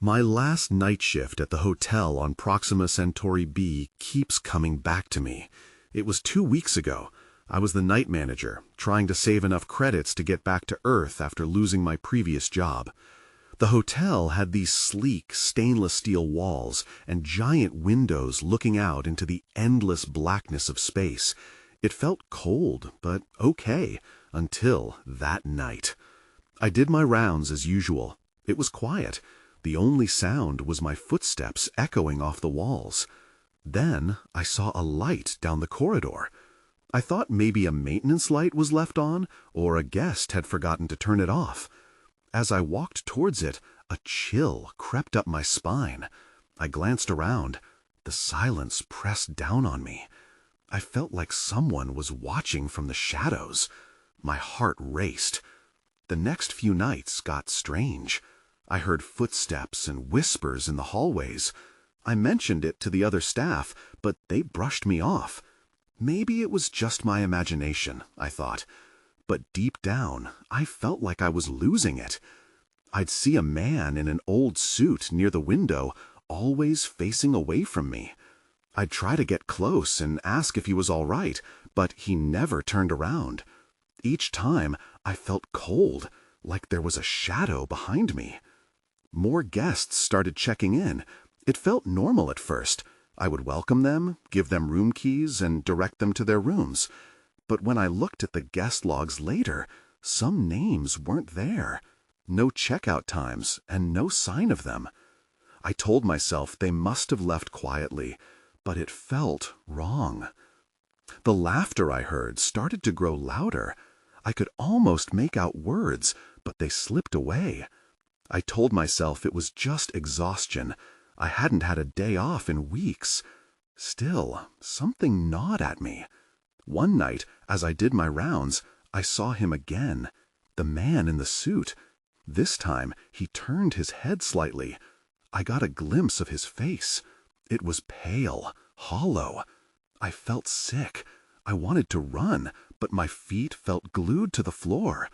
My last night shift at the hotel on Proxima Centauri B keeps coming back to me. It was 2 weeks ago. I was the night manager, trying to save enough credits to get back to Earth after losing my previous job. The hotel had these sleek, stainless steel walls and giant windows looking out into the endless blackness of space. It felt cold, but okay, until that night. I did my rounds as usual. It was quiet. The only sound was my footsteps echoing off the walls. Then I saw a light down the corridor. I thought maybe a maintenance light was left on, or a guest had forgotten to turn it off. As I walked towards it, a chill crept up my spine. I glanced around. The silence pressed down on me. I felt like someone was watching from the shadows. My heart raced. The next few nights got strange. I heard footsteps and whispers in the hallways. I mentioned it to the other staff, but they brushed me off. Maybe it was just my imagination, I thought. But deep down, I felt like I was losing it. I'd see a man in an old suit near the window, always facing away from me. I'd try to get close and ask if he was all right, but he never turned around. Each time, I felt cold, like there was a shadow behind me. More guests started checking in. It felt normal at first. I would welcome them, give them room keys, and direct them to their rooms. But when I looked at the guest logs later, some names weren't there. No checkout times, and no sign of them. I told myself they must have left quietly, but it felt wrong. The laughter I heard started to grow louder. I could almost make out words, but they slipped away. I told myself it was just exhaustion. I hadn't had a day off in weeks. Still, something gnawed at me. One night, as I did my rounds, I saw him again. The man in the suit. This time, he turned his head slightly. I got a glimpse of his face. It was pale, hollow. I felt sick. I wanted to run, but my feet felt glued to the floor.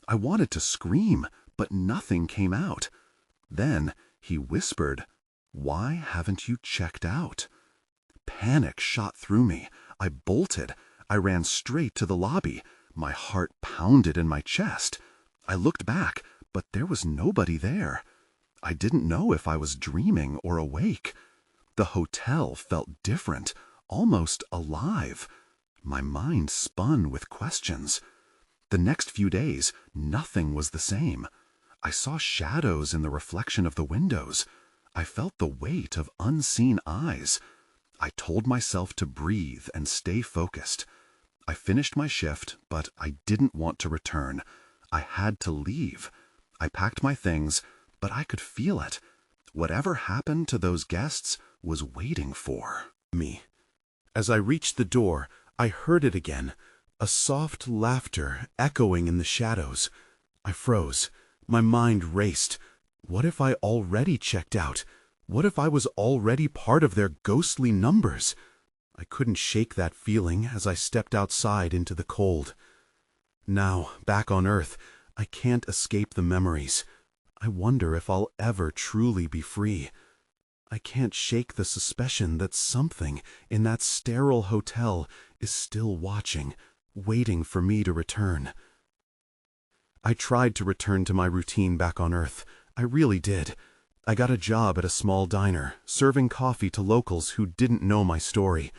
I wanted to scream, but nothing came out. Then he whispered, "Why haven't you checked out?" Panic shot through me. I bolted. I ran straight to the lobby. My heart pounded in my chest. I looked back, but there was nobody there. I didn't know if I was dreaming or awake. The hotel felt different, almost alive. My mind spun with questions. The next few days, nothing was the same. I saw shadows in the reflection of the windows. I felt the weight of unseen eyes. I told myself to breathe and stay focused. I finished my shift, but I didn't want to return. I had to leave. I packed my things, but I could feel it. Whatever happened to those guests was waiting for me. As I reached the door, I heard it again, a soft laughter echoing in the shadows. I froze. My mind raced. What if I already checked out? What if I was already part of their ghostly numbers? I couldn't shake that feeling as I stepped outside into the cold. Now, back on Earth, I can't escape the memories. I wonder if I'll ever truly be free. I can't shake the suspicion that something in that sterile hotel is still watching, waiting for me to return. I tried to return to my routine back on Earth. I really did. I got a job at a small diner, serving coffee to locals who didn't know my story.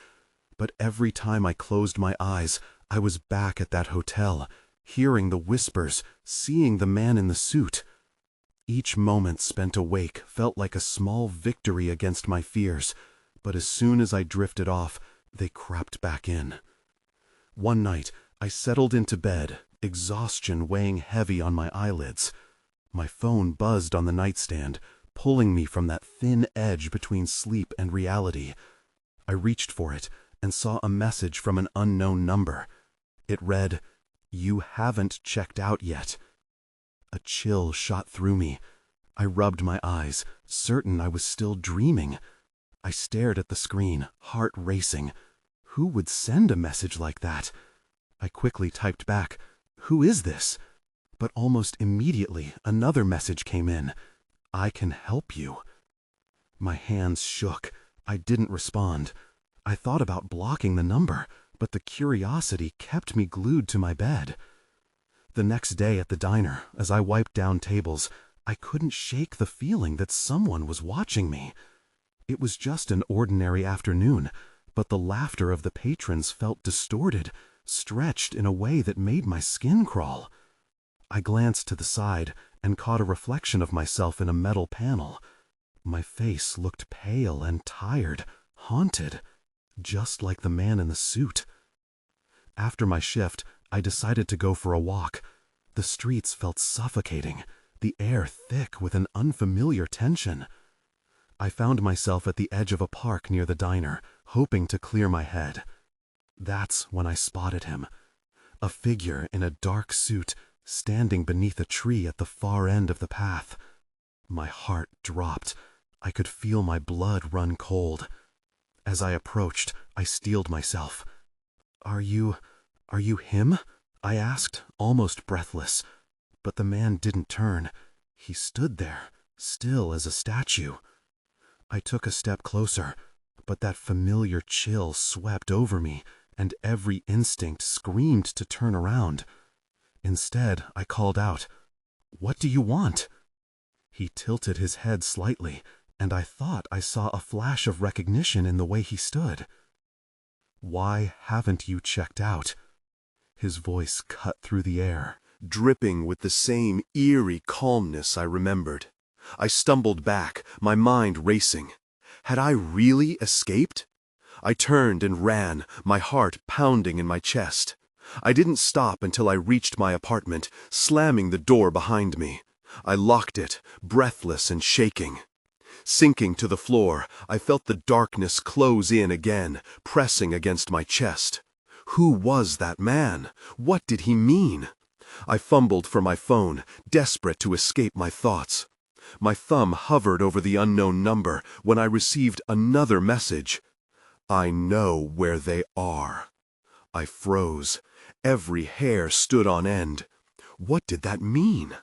But every time I closed my eyes, I was back at that hotel, hearing the whispers, seeing the man in the suit. Each moment spent awake felt like a small victory against my fears, but as soon as I drifted off, they crept back in. One night, I settled into bed, exhaustion weighing heavy on my eyelids. My phone buzzed on the nightstand, pulling me from that thin edge between sleep and reality. I reached for it and saw a message from an unknown number. It read, "You haven't checked out yet." A chill shot through me. I rubbed my eyes, certain I was still dreaming. I stared at the screen, heart racing. Who would send a message like that? I quickly typed back, "Who is this?" But almost immediately, another message came in. "I can help you." My hands shook. I didn't respond. I thought about blocking the number, but the curiosity kept me glued to my bed. The next day at the diner, as I wiped down tables, I couldn't shake the feeling that someone was watching me. It was just an ordinary afternoon, but the laughter of the patrons felt distorted, stretched in a way that made my skin crawl. I glanced to the side and caught a reflection of myself in a metal panel. My face looked pale and tired, haunted, just like the man in the suit. After my shift, I decided to go for a walk. The streets felt suffocating, the air thick with an unfamiliar tension. I found myself at the edge of a park near the diner, hoping to clear my head. That's when I spotted him. A figure in a dark suit, standing beneath a tree at the far end of the path. My heart dropped. I could feel my blood run cold. As I approached, I steeled myself. Are you him?" I asked, almost breathless. But the man didn't turn. He stood there, still as a statue. I took a step closer, but that familiar chill swept over me, and every instinct screamed to turn around. Instead, I called out, "What do you want?" He tilted his head slightly, and I thought I saw a flash of recognition in the way he stood. "Why haven't you checked out?" His voice cut through the air, dripping with the same eerie calmness I remembered. I stumbled back, my mind racing. Had I really escaped? I turned and ran, my heart pounding in my chest. I didn't stop until I reached my apartment, slamming the door behind me. I locked it, breathless and shaking. Sinking to the floor, I felt the darkness close in again, pressing against my chest. Who was that man? What did he mean? I fumbled for my phone, desperate to escape my thoughts. My thumb hovered over the unknown number when I received another message. "I know where they are." I froze. Every hair stood on end. What did that mean?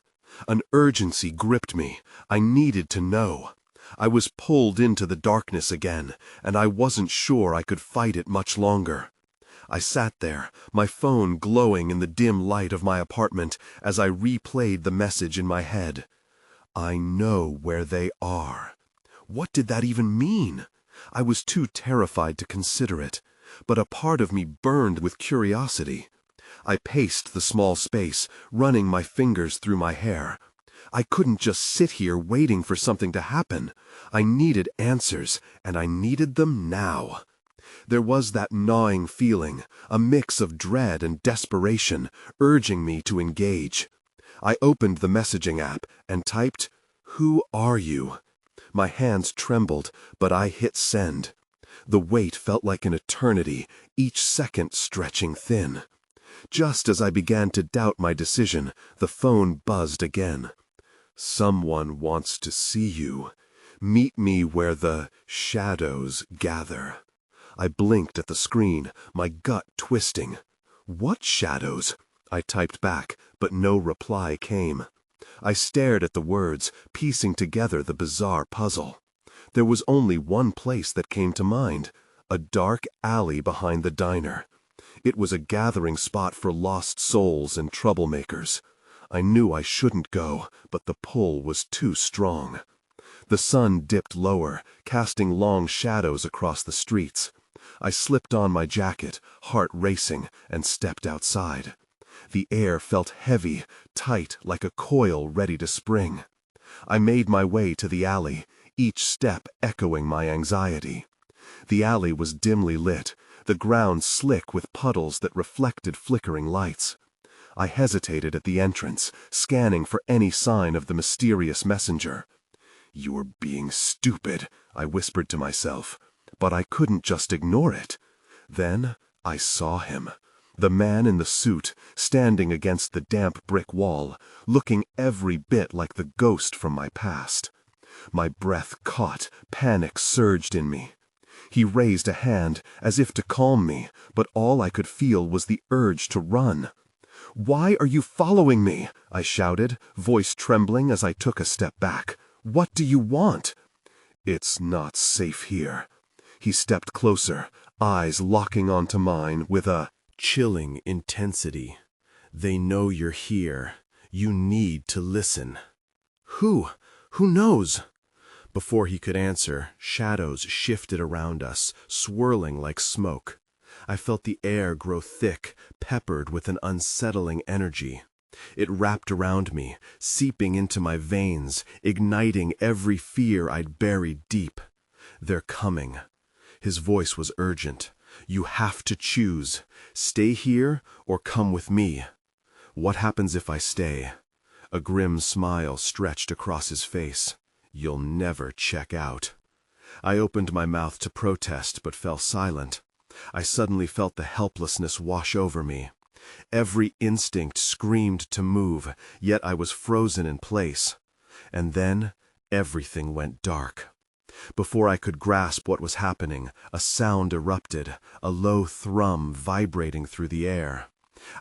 An urgency gripped me. I needed to know. I was pulled into the darkness again, and I wasn't sure I could fight it much longer. I sat there, my phone glowing in the dim light of my apartment as I replayed the message in my head. "I know where they are." What did that even mean? I was too terrified to consider it, but a part of me burned with curiosity. I paced the small space, running my fingers through my hair. I couldn't just sit here waiting for something to happen. I needed answers, and I needed them now. There was that gnawing feeling, a mix of dread and desperation, urging me to engage. I opened the messaging app and typed, "Who are you?" My hands trembled, but I hit send. The wait felt like an eternity, each second stretching thin. Just as I began to doubt my decision, the phone buzzed again. "Someone wants to see you. Meet me where the shadows gather." I blinked at the screen, my gut twisting. "What shadows?" I typed back, but no reply came. I stared at the words, piecing together the bizarre puzzle. There was only one place that came to mind, a dark alley behind the diner. It was a gathering spot for lost souls and troublemakers. I knew I shouldn't go, but the pull was too strong. The sun dipped lower, casting long shadows across the streets. I slipped on my jacket, heart racing, and stepped outside. The air felt heavy, tight like a coil ready to spring. I made my way to the alley, each step echoing my anxiety. The alley was dimly lit, the ground slick with puddles that reflected flickering lights. I hesitated at the entrance, scanning for any sign of the mysterious messenger. "You're being stupid," I whispered to myself, but I couldn't just ignore it. Then I saw him. The man in the suit, standing against the damp brick wall, looking every bit like the ghost from my past. My breath caught, panic surged in me. He raised a hand, as if to calm me, but all I could feel was the urge to run. "Why are you following me?" I shouted, voice trembling as I took a step back. What do you want?" "It's not safe here." He stepped closer, eyes locking onto mine with a chilling intensity. "They know you're here. You need to listen." "Who? Who knows?" Before he could answer, shadows shifted around us, swirling like smoke. I felt the air grow thick, peppered with an unsettling energy. It wrapped around me, seeping into my veins, igniting every fear I'd buried deep. "They're coming." His voice was urgent. "You have to choose. Stay here or come with me." "What happens if I stay?" A grim smile stretched across his face. "You'll never check out." I opened my mouth to protest but fell silent. I suddenly felt the helplessness wash over me. Every instinct screamed to move, yet I was frozen in place. And then everything went dark. Before I could grasp what was happening, a sound erupted, a low thrum vibrating through the air.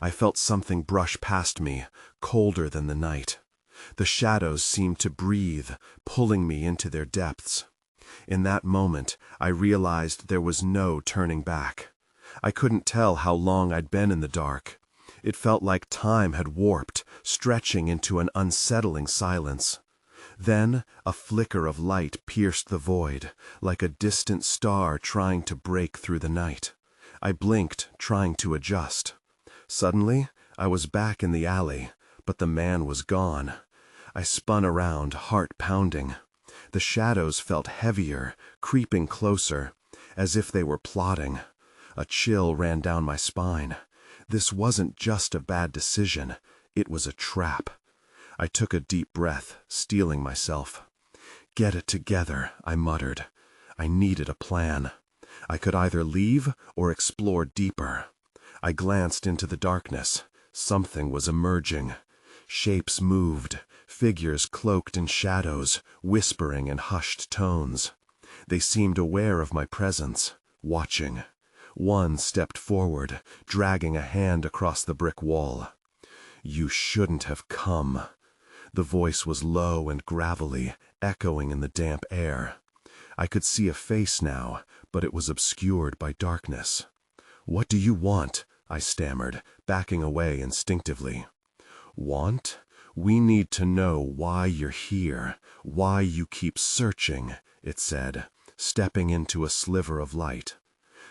I felt something brush past me, colder than the night. The shadows seemed to breathe, pulling me into their depths. In that moment, I realized there was no turning back. I couldn't tell how long I'd been in the dark. It felt like time had warped, stretching into an unsettling silence. Then a flicker of light pierced the void, like a distant star trying to break through the night. I blinked, trying to adjust. Suddenly, I was back in the alley, but the man was gone. I spun around, heart pounding. The shadows felt heavier, creeping closer, as if they were plotting. A chill ran down my spine. This wasn't just a bad decision, it was a trap. I took a deep breath, steeling myself. "Get it together," I muttered. I needed a plan. I could either leave or explore deeper. I glanced into the darkness. Something was emerging. Shapes moved, figures cloaked in shadows, whispering in hushed tones. They seemed aware of my presence, watching. One stepped forward, dragging a hand across the brick wall. "You shouldn't have come." The voice was low and gravelly, echoing in the damp air. I could see a face now, but it was obscured by darkness. "What do you want?" I stammered, backing away instinctively. "Want? We need to know why you're here, why you keep searching," it said, stepping into a sliver of light.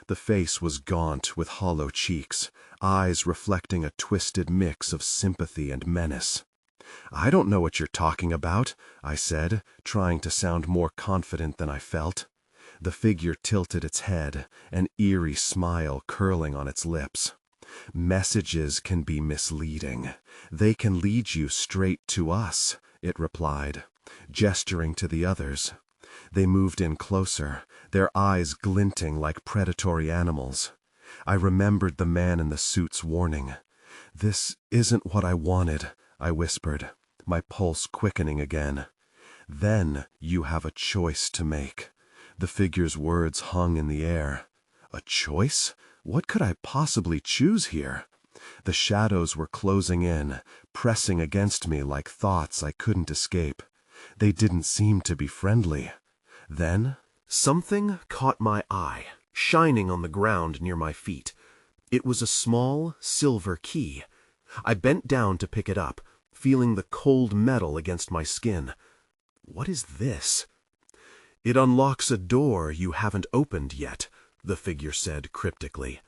The face was gaunt with hollow cheeks, eyes reflecting a twisted mix of sympathy and menace. "I don't know what you're talking about," I said, trying to sound more confident than I felt. The figure tilted its head, an eerie smile curling on its lips. "Messages can be misleading. They can lead you straight to us," it replied, gesturing to the others. They moved in closer, their eyes glinting like predatory animals. I remembered the man in the suit's warning. "This isn't what I wanted," I whispered, my pulse quickening again. "Then you have a choice to make." The figure's words hung in the air. A choice? What could I possibly choose here? The shadows were closing in, pressing against me like thoughts I couldn't escape. They didn't seem to be friendly. Then something caught my eye, shining on the ground near my feet. It was a small, silver key. I bent down to pick it up, feeling the cold metal against my skin. "What is this?" "It unlocks a door you haven't opened yet," the figure said cryptically.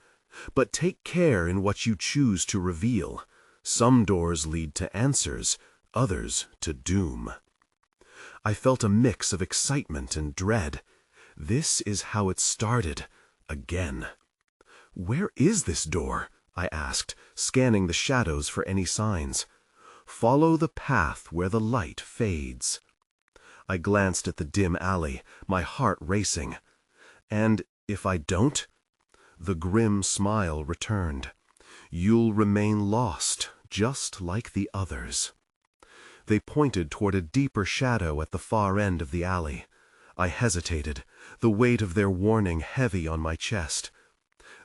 "But take care in what you choose to reveal. Some doors lead to answers, others to doom." I felt a mix of excitement and dread. This is how it started, again. "Where is this door?" I asked, scanning the shadows for any signs. "Follow the path where the light fades." I glanced at the dim alley, my heart racing. "And if I don't?" The grim smile returned. "You'll remain lost, just like the others." They pointed toward a deeper shadow at the far end of the alley. I hesitated, the weight of their warning heavy on my chest.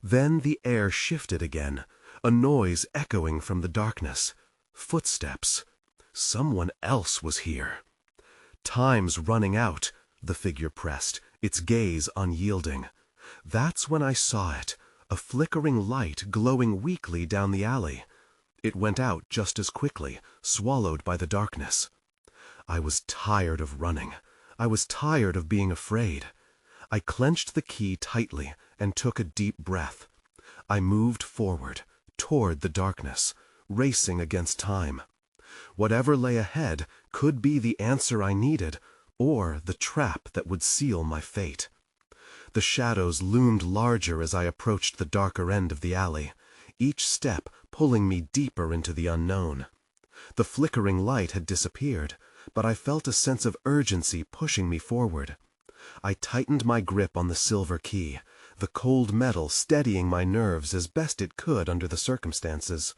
Then the air shifted again, a noise echoing from the darkness. Footsteps. Someone else was here. "Time's running out," the figure pressed, its gaze unyielding. That's when I saw it, a flickering light glowing weakly down the alley. It went out just as quickly, swallowed by the darkness. I was tired of running. I was tired of being afraid. I clenched the key tightly and took a deep breath. I moved forward, toward the darkness, racing against time. Whatever lay ahead could be the answer I needed, or the trap that would seal my fate. The shadows loomed larger as I approached the darker end of the alley, each step pulling me deeper into the unknown. The flickering light had disappeared, but I felt a sense of urgency pushing me forward. I tightened my grip on the silver key, the cold metal steadying my nerves as best it could under the circumstances.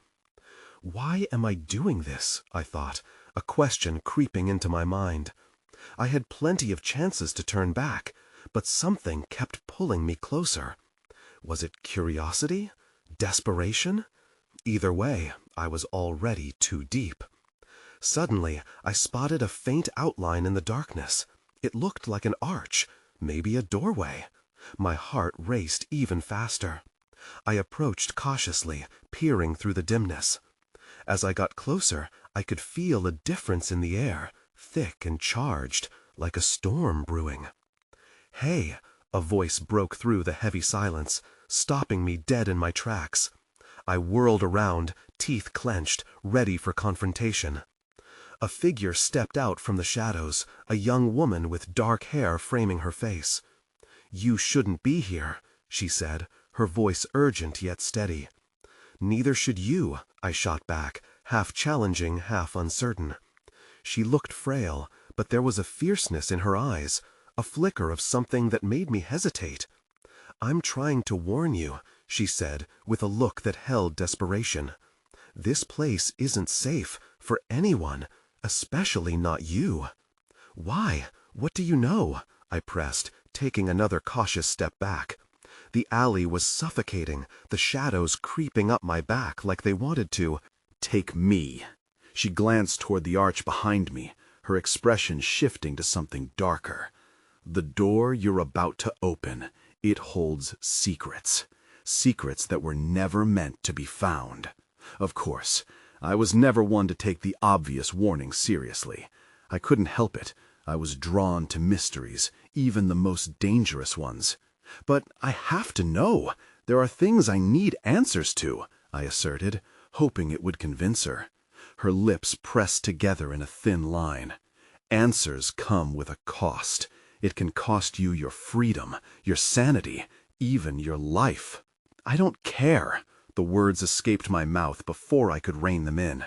Why am I doing this? I thought, a question creeping into my mind. I had plenty of chances to turn back, but something kept pulling me closer. Was it curiosity? Desperation? Either way, I was already too deep. Suddenly, I spotted a faint outline in the darkness. It looked like an arch, maybe a doorway. My heart raced even faster. I approached cautiously, peering through the dimness. As I got closer, I could feel a difference in the air, thick and charged, like a storm brewing. "Hey," a voice broke through the heavy silence, stopping me dead in my tracks. I whirled around, teeth clenched, ready for confrontation. A figure stepped out from the shadows, a young woman with dark hair framing her face. "You shouldn't be here," she said, her voice urgent yet steady. "Neither should you," I shot back, half challenging, half uncertain. She looked frail, but there was a fierceness in her eyes, a flicker of something that made me hesitate. "I'm trying to warn you," she said, with a look that held desperation. "This place isn't safe for anyone, especially not you." "Why? What do you know?" I pressed, taking another cautious step back. The alley was suffocating, the shadows creeping up my back like they wanted to. "Take me." She glanced toward the arch behind me, her expression shifting to something darker. "The door you're about to open, it holds secrets. Secrets that were never meant to be found." Of course, I was never one to take the obvious warning seriously. I couldn't help it. I was drawn to mysteries, even the most dangerous ones. "But I have to know. There are things I need answers to," I asserted, hoping it would convince her. Her lips pressed together in a thin line. "Answers come with a cost. It can cost you your freedom, your sanity, even your life." "I don't care." The words escaped my mouth before I could rein them in.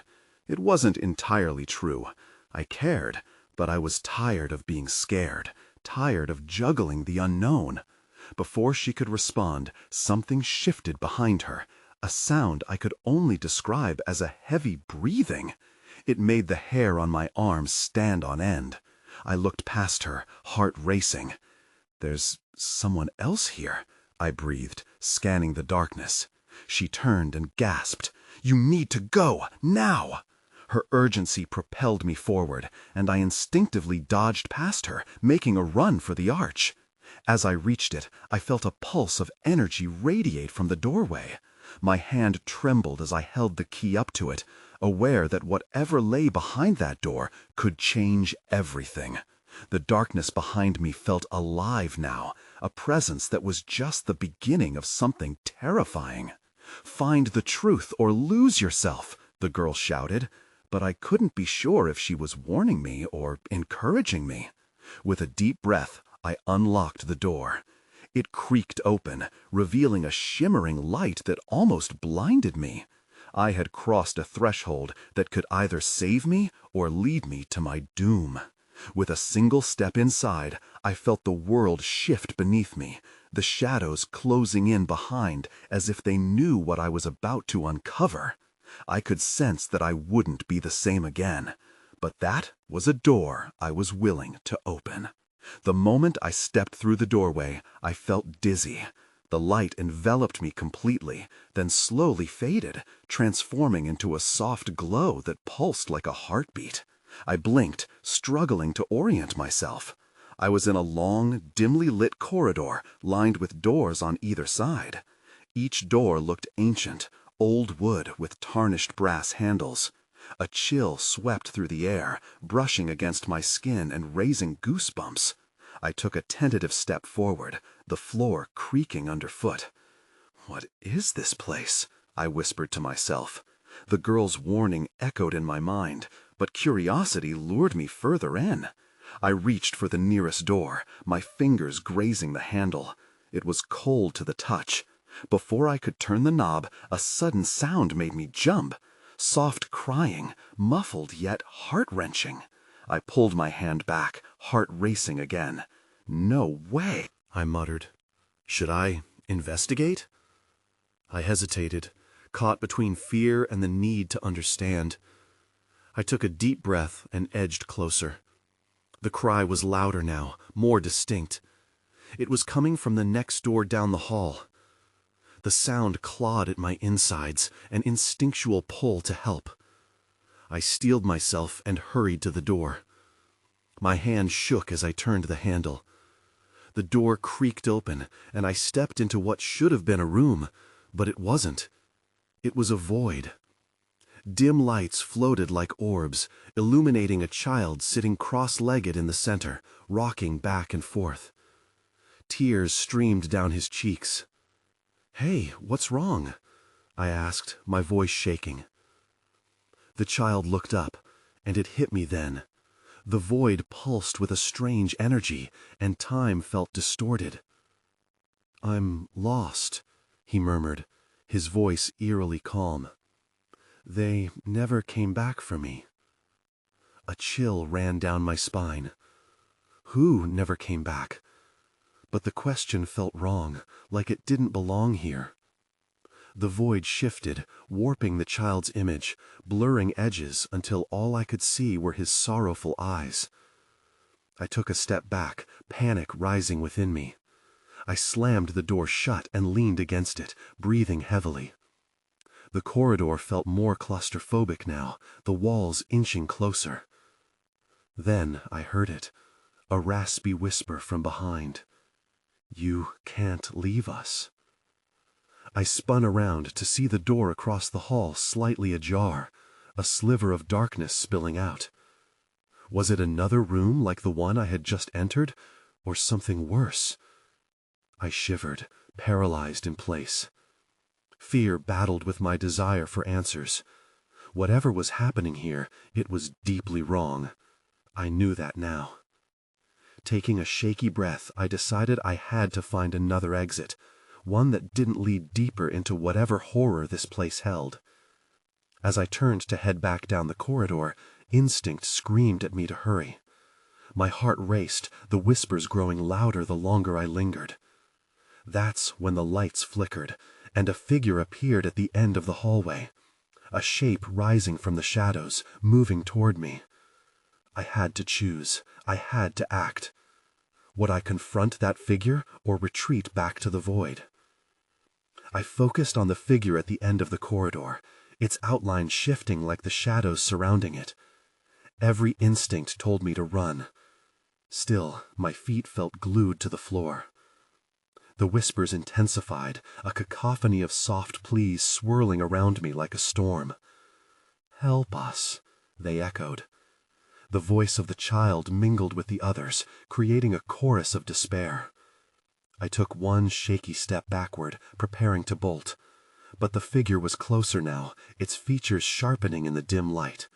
It wasn't entirely true. I cared, but I was tired of being scared, tired of juggling the unknown. Before she could respond, something shifted behind her, a sound I could only describe as a heavy breathing. It made the hair on my arms stand on end. I looked past her, heart racing. "There's someone else here," I breathed, scanning the darkness. She turned and gasped, "You need to go, now!" Her urgency propelled me forward, and I instinctively dodged past her, making a run for the arch. As I reached it, I felt a pulse of energy radiate from the doorway. My hand trembled as I held the key up to it, aware that whatever lay behind that door could change everything. The darkness behind me felt alive now, a presence that was just the beginning of something terrifying. "Find the truth or lose yourself," the girl shouted, but I couldn't be sure if she was warning me or encouraging me. With a deep breath, I unlocked the door. It creaked open, revealing a shimmering light that almost blinded me. I had crossed a threshold that could either save me or lead me to my doom. With a single step inside, I felt the world shift beneath me, the shadows closing in behind as if they knew what I was about to uncover. I could sense that I wouldn't be the same again, but that was a door I was willing to open. The moment I stepped through the doorway, I felt dizzy. The light enveloped me completely, then slowly faded, transforming into a soft glow that pulsed like a heartbeat. I blinked, struggling to orient myself. I was in a long, dimly lit corridor lined with doors on either side. Each door looked ancient, old wood with tarnished brass handles. A chill swept through the air, brushing against my skin and raising goosebumps. I took a tentative step forward, the floor creaking underfoot. "What is this place?" I whispered to myself. The girl's warning echoed in my mind, but curiosity lured me further in. I reached for the nearest door, my fingers grazing the handle. It was cold to the touch. Before I could turn the knob, a sudden sound made me jump. Soft crying, muffled yet heart-wrenching. I pulled my hand back, heart racing again. "No way," I muttered. Should I investigate? I hesitated, caught between fear and the need to understand. I took a deep breath and edged closer. The cry was louder now, more distinct. It was coming from the next door down the hall. The sound clawed at my insides, an instinctual pull to help. I steeled myself and hurried to the door. My hand shook as I turned the handle. The door creaked open, and I stepped into what should have been a room, but it wasn't. It was a void. Dim lights floated like orbs, illuminating a child sitting cross-legged in the center, rocking back and forth. Tears streamed down his cheeks. "Hey, what's wrong?" I asked, my voice shaking. The child looked up, and it hit me then. The void pulsed with a strange energy, and time felt distorted. "I'm lost," he murmured, his voice eerily calm. "They never came back for me." A chill ran down my spine. Who never came back? But the question felt wrong, like it didn't belong here. The void shifted, warping the child's image, blurring edges until all I could see were his sorrowful eyes. I took a step back, panic rising within me. I slammed the door shut and leaned against it, breathing heavily. The corridor felt more claustrophobic now, the walls inching closer. Then I heard it, a raspy whisper from behind. "You can't leave us." I spun around to see the door across the hall slightly ajar, a sliver of darkness spilling out. Was it another room like the one I had just entered, or something worse? I shivered, paralyzed in place. Fear battled with my desire for answers. Whatever was happening here, it was deeply wrong. I knew that now. Taking a shaky breath, I decided I had to find another exit, one that didn't lead deeper into whatever horror this place held. As I turned to head back down the corridor, instinct screamed at me to hurry. My heart raced, the whispers growing louder the longer I lingered. That's when the lights flickered, and a figure appeared at the end of the hallway, a shape rising from the shadows, moving toward me. I had to choose. I had to act. Would I confront that figure or retreat back to the void? I focused on the figure at the end of the corridor, its outline shifting like the shadows surrounding it. Every instinct told me to run. Still, my feet felt glued to the floor. The whispers intensified, a cacophony of soft pleas swirling around me like a storm. "Help us," they echoed. The voice of the child mingled with the others, creating a chorus of despair. I took one shaky step backward, preparing to bolt. But the figure was closer now, its features sharpening in the dim light.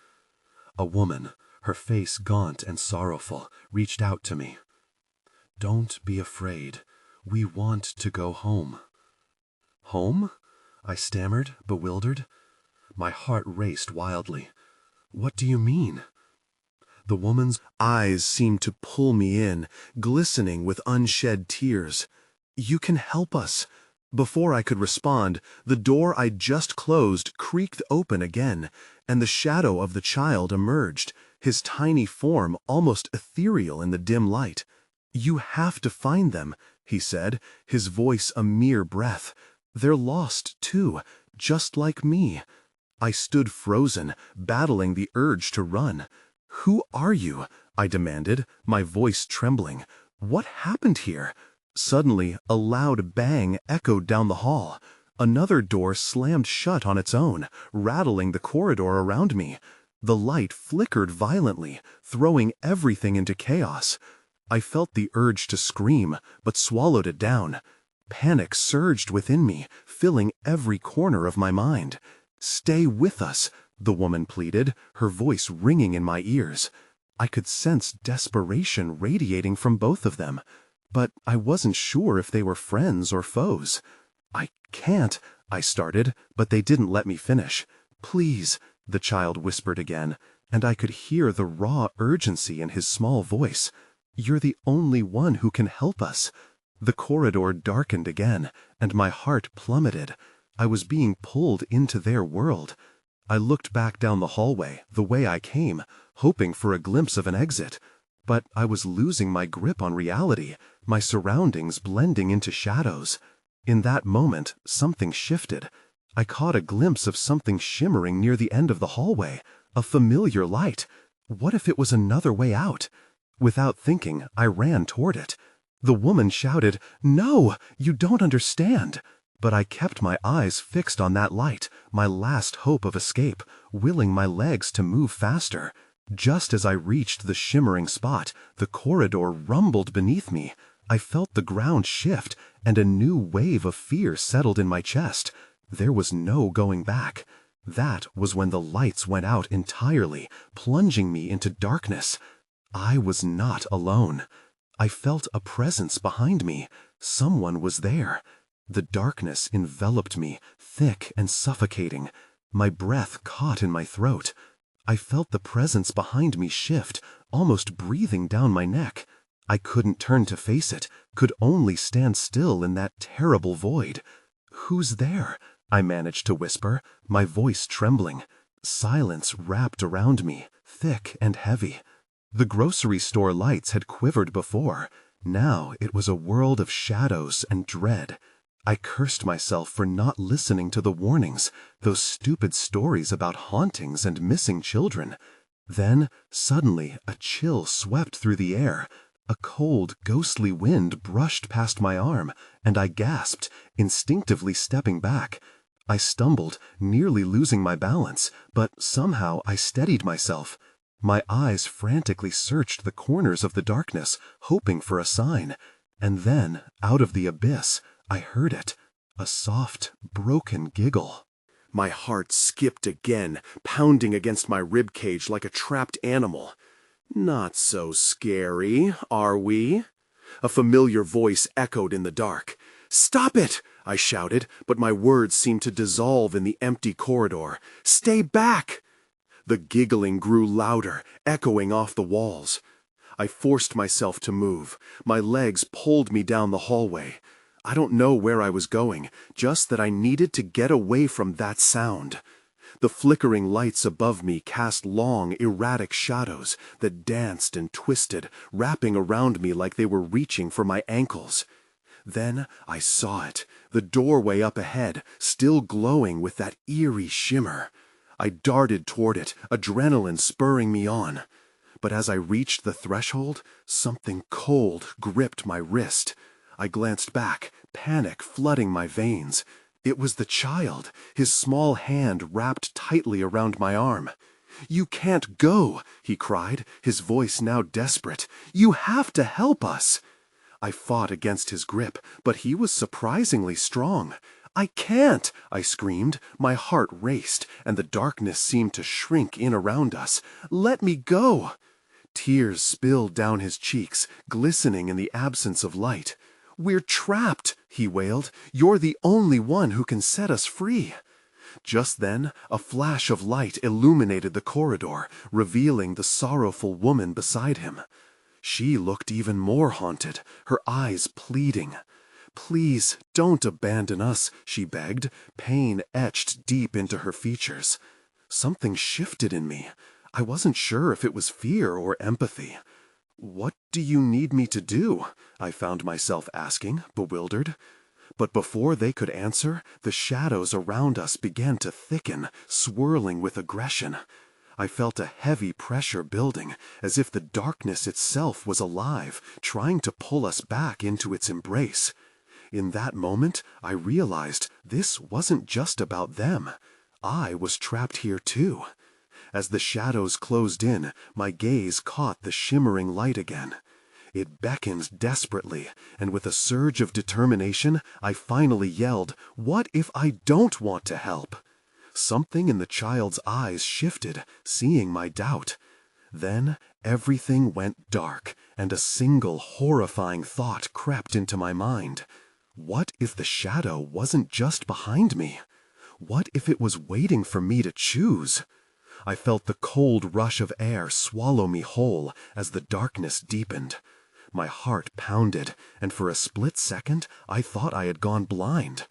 A woman, her face gaunt and sorrowful, reached out to me. "Don't be afraid. We want to go home." "Home?" I stammered, bewildered. My heart raced wildly. "What do you mean?" The woman's eyes seemed to pull me in, glistening with unshed tears. "You can help us." Before I could respond, the door I'd just closed creaked open again, and the shadow of the child emerged, his tiny form almost ethereal in the dim light. "You have to find them," he said, his voice a mere breath. "They're lost, too, just like me." I stood frozen, battling the urge to run. "Who are you?" I demanded, my voice trembling. "What happened here?" Suddenly, a loud bang echoed down the hall. Another door slammed shut on its own, rattling the corridor around me. The light flickered violently, throwing everything into chaos. I felt the urge to scream, but swallowed it down. Panic surged within me, filling every corner of my mind. "Stay with us," the woman pleaded, her voice ringing in my ears. I could sense desperation radiating from both of them, but I wasn't sure if they were friends or foes. "I can't," I started, but they didn't let me finish. "Please," the child whispered again, and I could hear the raw urgency in his small voice. "You're the only one who can help us." The corridor darkened again, and my heart plummeted. I was being pulled into their world. I looked back down the hallway, the way I came, hoping for a glimpse of an exit. But I was losing my grip on reality, my surroundings blending into shadows. In that moment, something shifted. I caught a glimpse of something shimmering near the end of the hallway, a familiar light. What if it was another way out? Without thinking, I ran toward it. The woman shouted, "No, you don't understand." But I kept my eyes fixed on that light, my last hope of escape, willing my legs to move faster. Just as I reached the shimmering spot, the corridor rumbled beneath me. I felt the ground shift, and a new wave of fear settled in my chest. There was no going back. That was when the lights went out entirely, plunging me into darkness. I was not alone. I felt a presence behind me. Someone was there. The darkness enveloped me, thick and suffocating. My breath caught in my throat. I felt the presence behind me shift, almost breathing down my neck. I couldn't turn to face it, could only stand still in that terrible void. "Who's there?" I managed to whisper, my voice trembling. Silence wrapped around me, thick and heavy. The grocery store lights had quivered before. Now it was a world of shadows and dread. I cursed myself for not listening to the warnings, those stupid stories about hauntings and missing children. Then, suddenly, a chill swept through the air. A cold, ghostly wind brushed past my arm, and I gasped, instinctively stepping back. I stumbled, nearly losing my balance, but somehow I steadied myself. My eyes frantically searched the corners of the darkness, hoping for a sign. And then, out of the abyss, I heard it, a soft, broken giggle. My heart skipped again, pounding against my ribcage like a trapped animal. "Not so scary, are we?" A familiar voice echoed in the dark. "Stop it!" I shouted, but my words seemed to dissolve in the empty corridor. "Stay back!" The giggling grew louder, echoing off the walls. I forced myself to move. My legs pulled me down the hallway. I don't know where I was going, just that I needed to get away from that sound. The flickering lights above me cast long, erratic shadows that danced and twisted, wrapping around me like they were reaching for my ankles. Then I saw it, the doorway up ahead, still glowing with that eerie shimmer. I darted toward it, adrenaline spurring me on. But as I reached the threshold, something cold gripped my wrist. I glanced back, panic flooding my veins. It was the child, his small hand wrapped tightly around my arm. "You can't go," he cried, his voice now desperate. "You have to help us." I fought against his grip, but he was surprisingly strong. "I can't!" I screamed. My heart raced, and the darkness seemed to shrink in around us. "Let me go!" Tears spilled down his cheeks, glistening in the absence of light. "We're trapped," he wailed. "You're the only one who can set us free." Just then, a flash of light illuminated the corridor, revealing the sorrowful woman beside him. She looked even more haunted, her eyes pleading. "Please, don't abandon us," she begged, pain etched deep into her features. Something shifted in me. I wasn't sure if it was fear or empathy. "What do you need me to do?" I found myself asking, bewildered. But before they could answer, the shadows around us began to thicken, swirling with aggression. I felt a heavy pressure building, as if the darkness itself was alive, trying to pull us back into its embrace. In that moment, I realized this wasn't just about them. I was trapped here too. As the shadows closed in, my gaze caught the shimmering light again. It beckoned desperately, and with a surge of determination, I finally yelled, "What if I don't want to help?" Something in the child's eyes shifted, seeing my doubt. Then everything went dark, and a single horrifying thought crept into my mind. What if the shadow wasn't just behind me? What if it was waiting for me to choose? I felt the cold rush of air swallow me whole as the darkness deepened. My heart pounded, and for a split second I thought I had gone blind.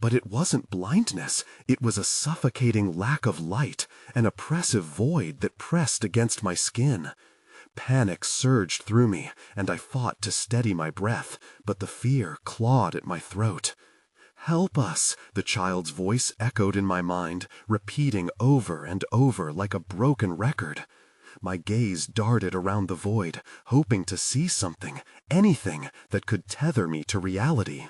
But it wasn't blindness, it was a suffocating lack of light, an oppressive void that pressed against my skin. Panic surged through me, and I fought to steady my breath, but the fear clawed at my throat. "Help us," the child's voice echoed in my mind, repeating over and over like a broken record. My gaze darted around the void, hoping to see something, anything that could tether me to reality.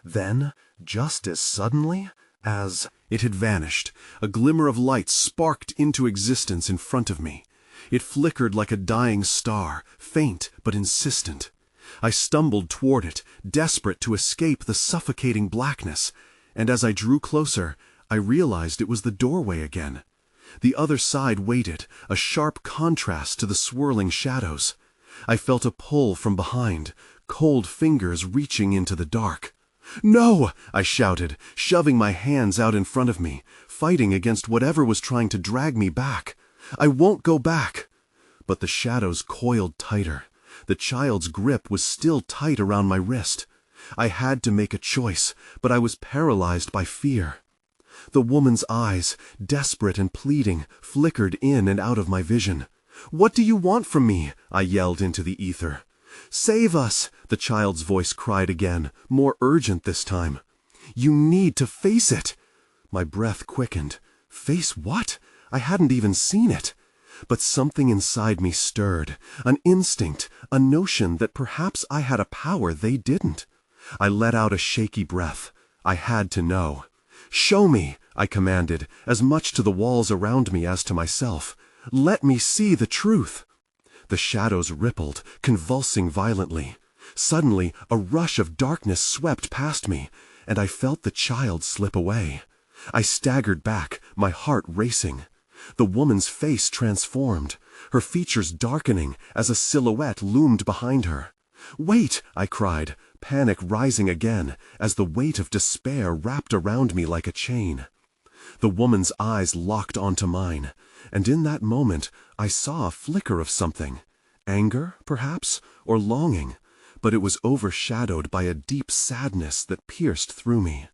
Then, just as suddenly as It had vanished. A glimmer of light sparked into existence in front of me. It flickered like a dying star, faint but insistent. I stumbled toward it, desperate to escape the suffocating blackness, and as I drew closer, I realized it was the doorway again. The other side waited, a sharp contrast to the swirling shadows. I felt a pull from behind, cold fingers reaching into the dark. "No!" I shouted, shoving my hands out in front of me, fighting against whatever was trying to drag me back. "I won't go back!" But the shadows coiled tighter. The child's grip was still tight around my wrist. I had to make a choice, but I was paralyzed by fear. The woman's eyes, desperate and pleading, flickered in and out of my vision. "What do you want from me?" I yelled into the ether. "Save us!" the child's voice cried again, more urgent this time. "You need to face it!" My breath quickened. Face what? I hadn't even seen it. But something inside me stirred, an instinct, a notion that perhaps I had a power they didn't. I let out a shaky breath. I had to know. "Show me," I commanded, as much to the walls around me as to myself. "Let me see the truth." The shadows rippled, convulsing violently. Suddenly, a rush of darkness swept past me, and I felt the child slip away. I staggered back, my heart racing. The woman's face transformed, her features darkening as a silhouette loomed behind her. "Wait!" I cried, panic rising again as the weight of despair wrapped around me like a chain. The woman's eyes locked onto mine, and in that moment I saw a flicker of something. Anger, perhaps, or longing, but it was overshadowed by a deep sadness that pierced through me.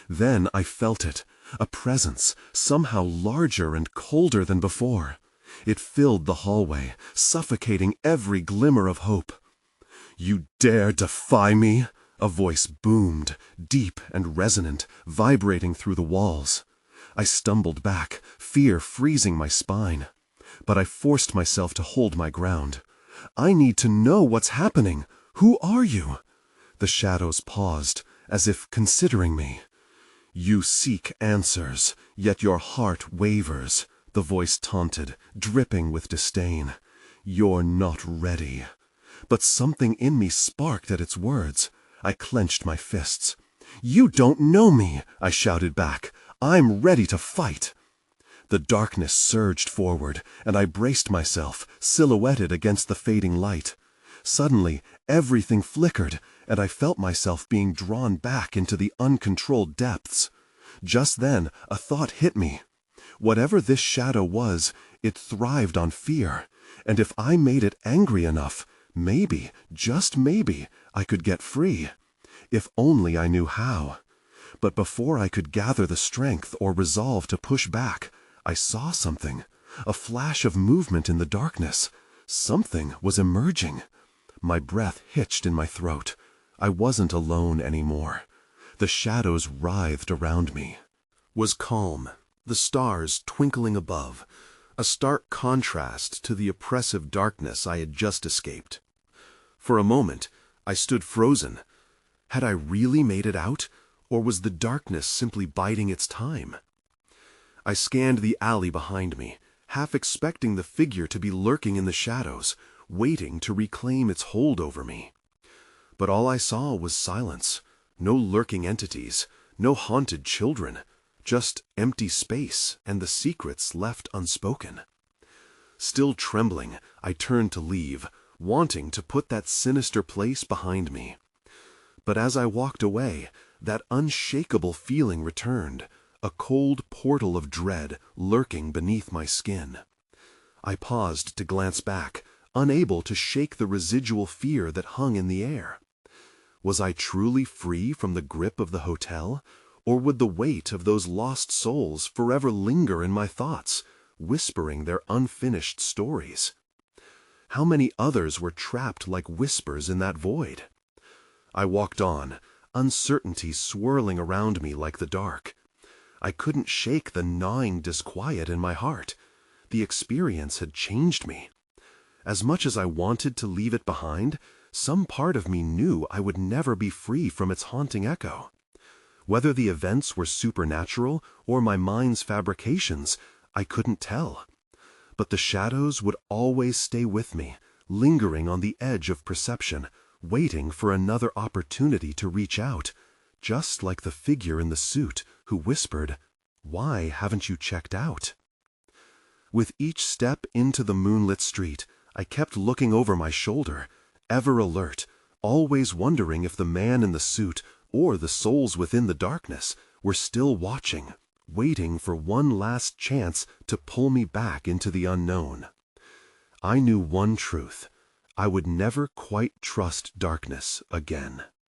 Then I felt it, a presence, somehow larger and colder than before. It filled the hallway, suffocating every glimmer of hope. "You dare defy me?" a voice boomed, deep and resonant, vibrating through the walls. I stumbled back, fear freezing my spine. But I forced myself to hold my ground. "I need to know what's happening. Who are you?" The shadows paused, as if considering me. "You seek answers, yet your heart wavers," the voice taunted, dripping with disdain. "You're not ready." But something in me sparked at its words. I clenched my fists. "You don't know me," I shouted back. "I'm ready to fight." The darkness surged forward, and I braced myself, silhouetted against the fading light. Suddenly, everything flickered, and I felt myself being drawn back into the uncontrolled depths. Just then, a thought hit me. Whatever this shadow was, it thrived on fear, and if I made it angry enough, maybe, just maybe, I could get free. If only I knew how. But before I could gather the strength or resolve to push back, I saw something, a flash of movement in the darkness. Something was emerging. My breath hitched in my throat. I wasn't alone anymore. The shadows writhed around me. Was calm, the stars twinkling above, a stark contrast to the oppressive darkness I had just escaped. For a moment, I stood frozen. Had I really made it out, or was the darkness simply biding its time? I scanned the alley behind me, half expecting the figure to be lurking in the shadows, waiting to reclaim its hold over me. But all I saw was silence, no lurking entities, no haunted children, just empty space and the secrets left unspoken. Still trembling, I turned to leave, wanting to put that sinister place behind me. But as I walked away, that unshakable feeling returned, a cold portal of dread lurking beneath my skin. I paused to glance back, unable to shake the residual fear that hung in the air. Was I truly free from the grip of the hotel, or would the weight of those lost souls forever linger in my thoughts, whispering their unfinished stories? How many others were trapped like whispers in that void? I walked on, uncertainty swirling around me like the dark. I couldn't shake the gnawing disquiet in my heart. The experience had changed me. As much as I wanted to leave it behind, some part of me knew I would never be free from its haunting echo. Whether the events were supernatural or my mind's fabrications, I couldn't tell. But the shadows would always stay with me, lingering on the edge of perception, waiting for another opportunity to reach out, just like the figure in the suit who whispered, "Why haven't you checked out?" With each step into the moonlit street, I kept looking over my shoulder, ever alert, always wondering if the man in the suit or the souls within the darkness were still watching, waiting for one last chance to pull me back into the unknown. I knew one truth: I would never quite trust darkness again.